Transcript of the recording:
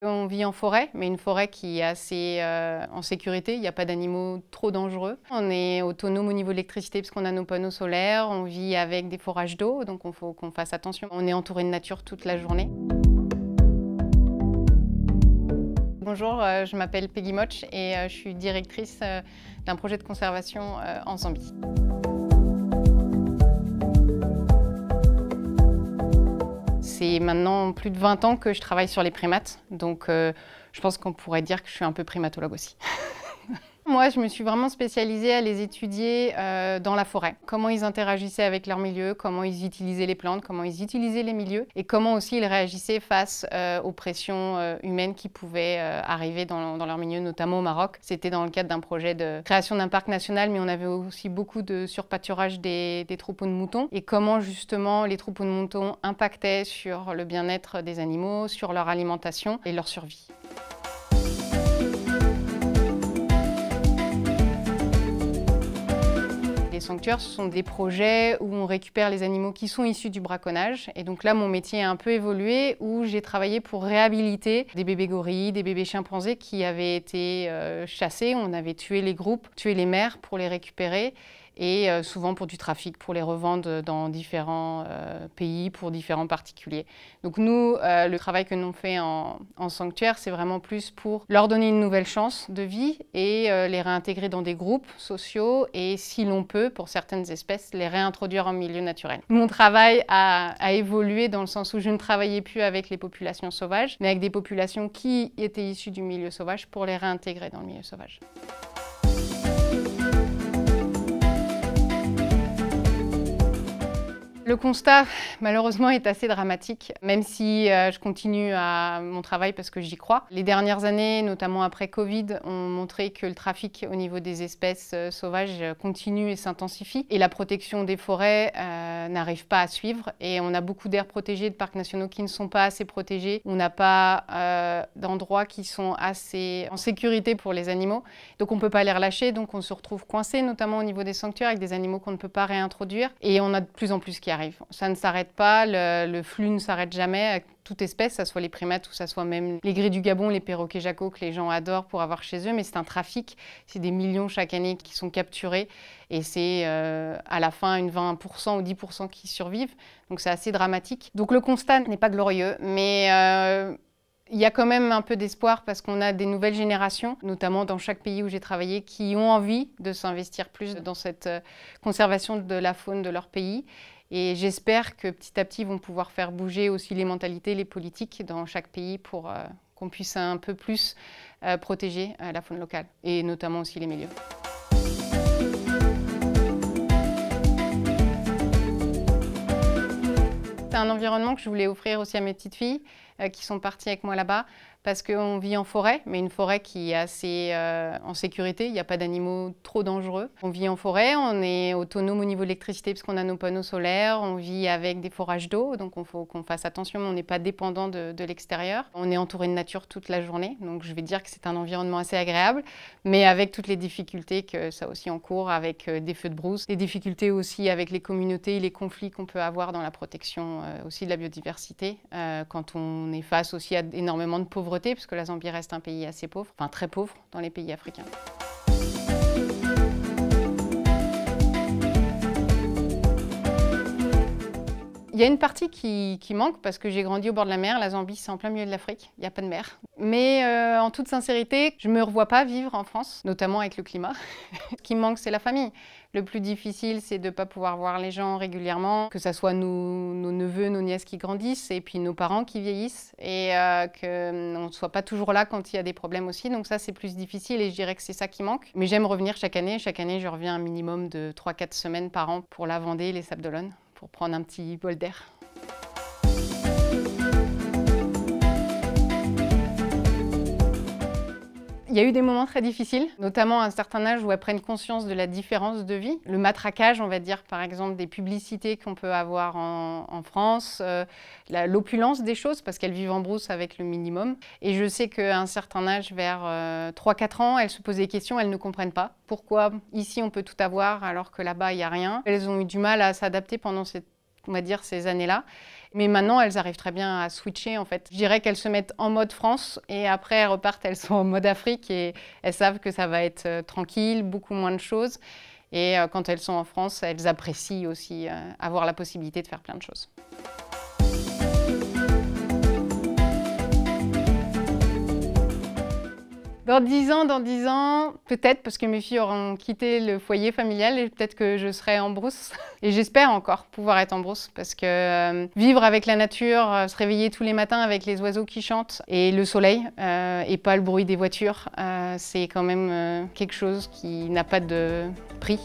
On vit en forêt, mais une forêt qui est assez en sécurité, il n'y a pas d'animaux trop dangereux. On est autonome au niveau de l'électricité parce qu'on a nos panneaux solaires, on vit avec des forages d'eau, donc il faut qu'on fasse attention. On est entouré de nature toute la journée. Bonjour, je m'appelle Peggy Moch et je suis directrice d'un projet de conservation en Zambie. C'est maintenant plus de 20 ans que je travaille sur les primates, donc je pense qu'on pourrait dire que je suis un peu primatologue aussi. Moi, je me suis vraiment spécialisée à les étudier dans la forêt. Comment ils interagissaient avec leur milieu, comment ils utilisaient les plantes, comment ils utilisaient les milieux et comment aussi ils réagissaient face aux pressions humaines qui pouvaient arriver dans leur milieu, notamment au Maroc. C'était dans le cadre d'un projet de création d'un parc national, mais on avait aussi beaucoup de surpâturage des troupeaux de moutons et comment justement les troupeaux de moutons impactaient sur le bien-être des animaux, sur leur alimentation et leur survie. Les sanctuaires, ce sont des projets où on récupère les animaux qui sont issus du braconnage. Et donc là, mon métier a un peu évolué, où j'ai travaillé pour réhabiliter des bébés gorilles, des bébés chimpanzés qui avaient été chassés. On avait tué les groupes, tué les mères pour les récupérer. Et souvent pour du trafic, pour les revendre dans différents pays, pour différents particuliers. Donc nous, le travail que l'on fait en sanctuaire, c'est vraiment plus pour leur donner une nouvelle chance de vie et les réintégrer dans des groupes sociaux et, si l'on peut, pour certaines espèces, les réintroduire en milieu naturel. Mon travail a évolué dans le sens où je ne travaillais plus avec les populations sauvages, mais avec des populations qui étaient issues du milieu sauvage pour les réintégrer dans le milieu sauvage. Le constat, malheureusement, est assez dramatique, même si je continue à mon travail parce que j'y crois. Les dernières années, notamment après Covid, ont montré que le trafic au niveau des espèces sauvages continue et s'intensifie. Et la protection des forêts n'arrive pas à suivre. Et on a beaucoup d'aires protégées, de parcs nationaux qui ne sont pas assez protégés. On n'a pas d'endroits qui sont assez en sécurité pour les animaux. Donc on ne peut pas les relâcher, donc on se retrouve coincé, notamment au niveau des sanctuaires, avec des animaux qu'on ne peut pas réintroduire. Et on a de plus en plus qui arrivent. Ça ne s'arrête pas, le flux ne s'arrête jamais avec toute espèce, que ce soit les primates ou que ce soit même les gris du Gabon, les perroquets jacos que les gens adorent pour avoir chez eux, mais c'est un trafic, c'est des millions chaque année qui sont capturés et c'est à la fin une 20% ou 10% qui survivent, donc c'est assez dramatique. Donc le constat n'est pas glorieux, mais il y a quand même un peu d'espoir parce qu'on a des nouvelles générations, notamment dans chaque pays où j'ai travaillé, qui ont envie de s'investir plus dans cette conservation de la faune de leur pays. Et j'espère que petit à petit, ils vont pouvoir faire bouger aussi les mentalités, les politiques dans chaque pays pour qu'on puisse un peu plus protéger la faune locale et notamment aussi les milieux. C'est un environnement que je voulais offrir aussi à mes petites filles qui sont parties avec moi là-bas parce qu'on vit en forêt, mais une forêt qui est assez en sécurité, il n'y a pas d'animaux trop dangereux. On vit en forêt, on est autonome au niveau de l'électricité parce qu'on a nos panneaux solaires, on vit avec des forages d'eau, donc il faut qu'on fasse attention, mais on n'est pas dépendant de l'extérieur. On est entouré de nature toute la journée, donc je vais dire que c'est un environnement assez agréable, mais avec toutes les difficultés que ça aussi encourt, avec des feux de brousse, des difficultés aussi avec les communautés et les conflits qu'on peut avoir dans la protection aussi de la biodiversité, quand on est face aussi à énormément de pauvreté, parce que la Zambie reste un pays assez pauvre, enfin très pauvre dans les pays africains. Il y a une partie qui manque parce que j'ai grandi au bord de la mer. La Zambie, c'est en plein milieu de l'Afrique, il n'y a pas de mer. Mais en toute sincérité, je ne me revois pas vivre en France, notamment avec le climat. Ce qui me manque, c'est la famille. Le plus difficile, c'est de ne pas pouvoir voir les gens régulièrement, que ce soit nos neveux, nos nièces qui grandissent, et puis nos parents qui vieillissent, et qu'on ne soit pas toujours là quand il y a des problèmes aussi. Donc ça, c'est plus difficile, et je dirais que c'est ça qui manque. Mais j'aime revenir chaque année. Chaque année, je reviens un minimum de 3-4 semaines par an pour la Vendée et les Sables d'Olonne, pour prendre un petit bol d'air. Il y a eu des moments très difficiles, notamment à un certain âge où elles prennent conscience de la différence de vie. Le matraquage, on va dire, par exemple, des publicités qu'on peut avoir en France, l'opulence des choses, parce qu'elles vivent en brousse avec le minimum. Et je sais qu'à un certain âge, vers 3-4 ans, elles se posent des questions, elles ne comprennent pas. Pourquoi ici on peut tout avoir alors que là-bas il n'y a rien? Elles ont eu du mal à s'adapter pendant on va dire, ces années-là. Mais maintenant, elles arrivent très bien à switcher en fait. Je dirais qu'elles se mettent en mode France et après elles repartent, elles sont en mode Afrique et elles savent que ça va être tranquille, beaucoup moins de choses. Et quand elles sont en France, elles apprécient aussi avoir la possibilité de faire plein de choses. Dans 10 ans, peut-être parce que mes filles auront quitté le foyer familial et peut-être que je serai en brousse. Et j'espère encore pouvoir être en brousse parce que vivre avec la nature, se réveiller tous les matins avec les oiseaux qui chantent et le soleil et pas le bruit des voitures, c'est quand même quelque chose qui n'a pas de prix.